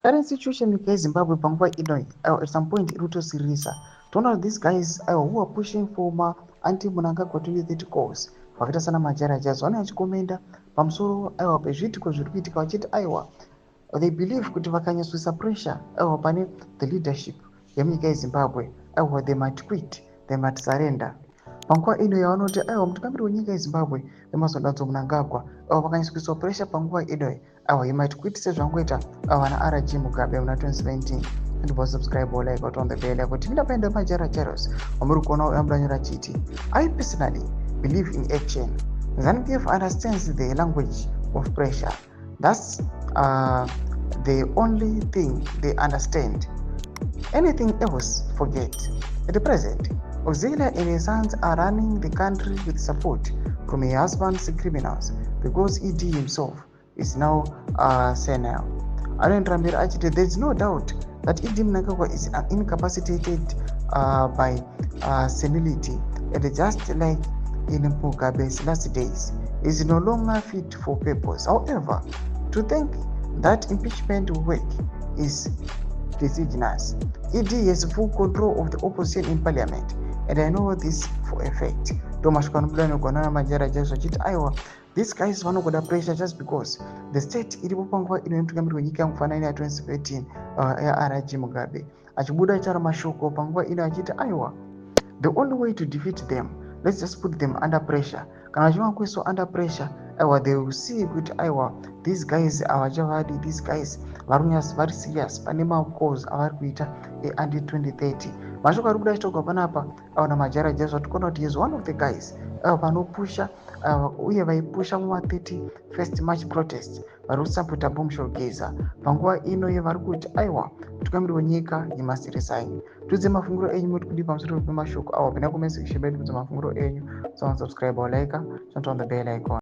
Current situation in Zimbabwe, panguva ino, at some point iri kutosirisa. Toona kuti these guys who are pushing for anti-Mnangagwa 2030 goals vakaita sana Majara Jazz vane vachikomenda pamusoro pezviitiko zviri kuitika vachiti they believe kuti vakanyatsoisa pressure pane the leadership yemunyika yeZimbabwe they might quit, they might surrender. Panguva ino yavanoti mutungamiri wenyika yeZimbabwe Emmerson Mnangagwa vakanyatsoiswa pressure panguva ino he might quit sezvangoita vana RG Mugabe muna 2017. And subscribe or like on the bell kuti ndapenda Majara Jaros wamuri kuona uyambanyora chiti. I personally believe in action. ZANU-PF understands the language of pressure. That's the only thing they understand. Anything else, forget. At the present, Auxilia and his sons are running the country with support from her husband's criminals because ED himself is now senile. Aaron Ramir Achite, there is no doubt that ED Mnangagwa is incapacitated by senility, and just like in Mugabe's last days, is no longer fit for purpose. However, to think that impeachment will work is decisionless. ED has full control of the opposition in parliament, and I know this for a fact. Thomas Kanubulano Konana Majara Jazz Aiwa, these guys vanogoda pressure just because the state iripo panguva inomutungamiri wenyika mufanani ya 2013 RG Mugabe achibuda charo mashoko panguva ino achiti aiwa, the only way to defeat them, let's just put them under pressure. Kana vachinge kuiswa under pressure, they will see kuti these guys avachavadi, these guys vari serious pane macause avari kuita under 2030. Mashoko ari kuda achitogwa panapa naMajara Jazz vatikuona kuti he is one of the guys vanopusha uye vaipusha muma31st March protest vari kusapota Boomshogeza panguva ino yevari kuti mutungamiri wenyika you must resign. Tudze mafunguro enyu muri kudi pamusoro pemashoko pena comment section bedu kudze mafunguro enyu. So subscribe or like, turn on the bell icon.